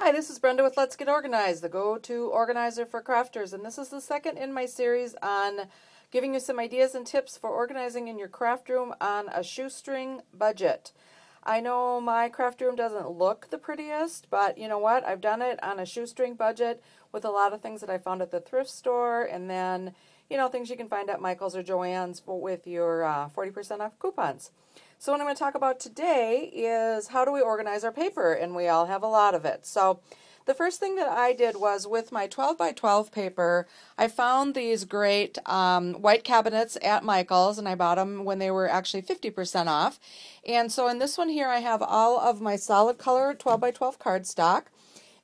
Hi, this is Brenda with Let's Get Organized, the go-to organizer for crafters, and this is the second in my series on giving you some ideas and tips for organizing in your craft room on a shoestring budget. I know my craft room doesn't look the prettiest, but you know what? I've done it on a shoestring budget with a lot of things that I found at the thrift store, and then, you know, things you can find at Michael's or Joann's with your 40% off coupons. So what I'm going to talk about today is how do we organize our paper, and we all have a lot of it. So the first thing that I did was with my 12 by 12 paper, I found these great white cabinets at Michael's, and I bought them when they were actually 50% off. And so in this one here, I have all of my solid color 12 by 12 cardstock.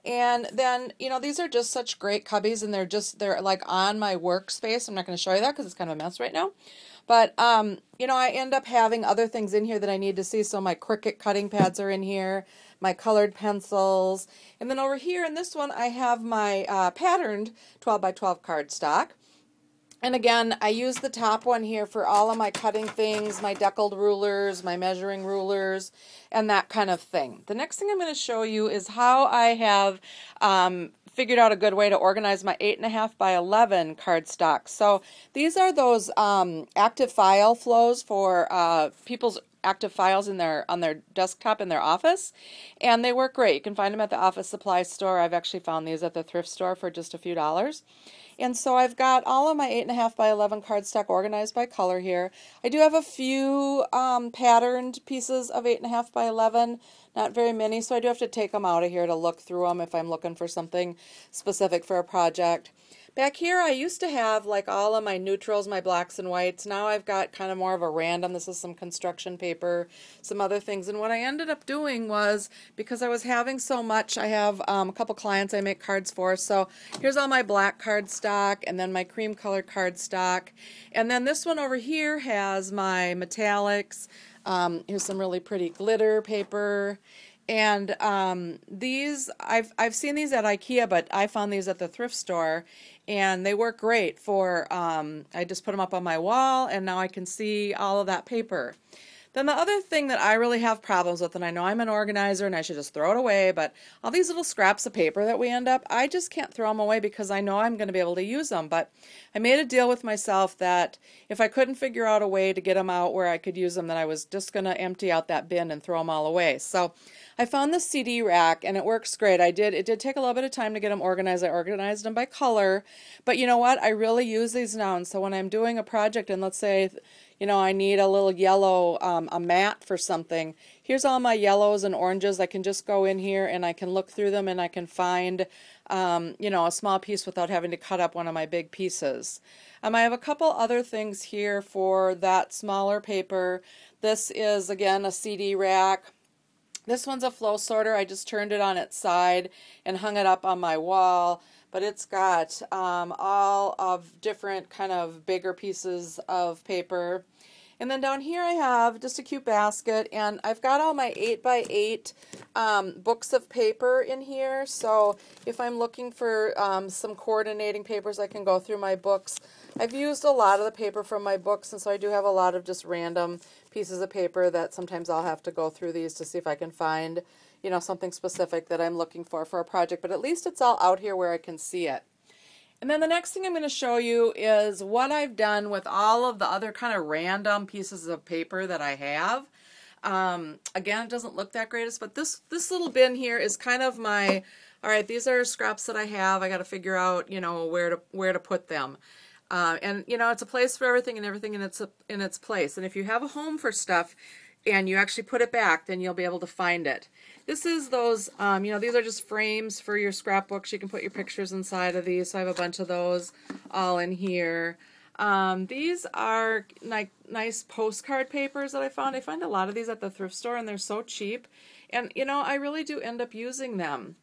And then, you know, these are just such great cubbies, and they're like on my workspace. I'm not going to show you that because it's kind of a mess right now. But, you know, I end up having other things in here that I need to see. So my Cricut cutting pads are in here, my colored pencils. And then over here in this one, I have my patterned 12 by 12 cardstock. And again, I use the top one here for all of my cutting things, my deckled rulers, my measuring rulers, and that kind of thing. The next thing I'm going to show you is how I have figured out a good way to organize my 8.5 by 11 cardstock. So these are those active file flows for people's active files on their desktop in their office, and they work great. You can find them at the office supply store. I've actually found these at the thrift store for just a few dollars. And so I've got all of my 8.5 by 11 cardstock organized by color here. I do have a few patterned pieces of 8.5 by 11, not very many, so I do have to take them out of here to look through them if I'm looking for something specific for a project. Back here I used to have like all of my neutrals, my blacks and whites. Now I've got kind of more of a random. This is some construction paper, some other things. And what I ended up doing was, because I was having so much, I have a couple clients I make cards for. So here's all my black cardstock, and then my cream colored cardstock. And then this one over here has my metallics. Here's some really pretty glitter paper. And these, I've seen these at IKEA, but I found these at the thrift store, and they work great for, I just put them up on my wall, and now I can see all of that paper. Then the other thing that I really have problems with, and I know I'm an organizer and I should just throw it away, but all these little scraps of paper that we end up, I just can't throw them away because I know I'm going to be able to use them. But I made a deal with myself that if I couldn't figure out a way to get them out where I could use them, then I was just going to empty out that bin and throw them all away. So I found this CD rack, and it works great. It did take a little bit of time to get them organized. I organized them by color, but you know what? I really use these now. And so when I'm doing a project, and let's say, you know, I need a little yellow, a mat for something. Here's all my yellows and oranges. I can just go in here and I can look through them, and I can find, you know, a small piece without having to cut up one of my big pieces. I have a couple other things here for that smaller paper. This is, again, a CD rack. This one's a flow sorter. I just turned it on its side and hung it up on my wall. But it's got all of different kind of bigger pieces of paper. And then down here I have just a cute basket, and I've got all my 8 by 8 books of paper in here. So if I'm looking for some coordinating papers, I can go through my books. I've used a lot of the paper from my books, and so I do have a lot of just random pieces of paper that sometimes I'll have to go through these to see if I can find, you know, something specific that I'm looking for a project. But at least it's all out here where I can see it. And then the next thing I'm going to show you is what I've done with all of the other kind of random pieces of paper that I have. Again, it doesn't look that greatest, but this little bin here is kind of my, all right, these are scraps that I have. I got to figure out, you know, where to put them. And you know, it's a place for everything, and everything in its place. And if you have a home for stuff and you actually put it back, then you'll be able to find it. This is those, you know, these are just frames for your scrapbooks. You can put your pictures inside of these. So I have a bunch of those all in here. These are like nice postcard papers that I found. I find a lot of these at the thrift store, and they're so cheap. And you know, I really do end up using them.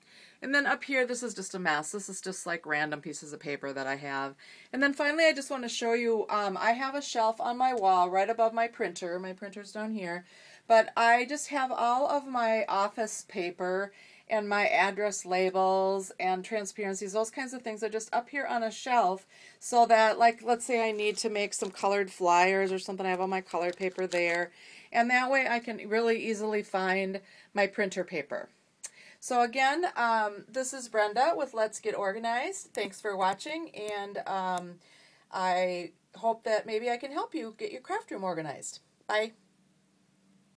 And then up here, this is just a mess. This is just like random pieces of paper that I have. And then finally, I just want to show you, I have a shelf on my wall right above my printer. My printer's down here. But I just have all of my office paper and my address labels and transparencies, those kinds of things are just up here on a shelf, so that, like, let's say I need to make some colored flyers or something, I have all my colored paper there. And that way I can really easily find my printer paper. So again, this is Brenda with Let's Get Organized. Thanks for watching, and I hope that maybe I can help you get your craft room organized. Bye.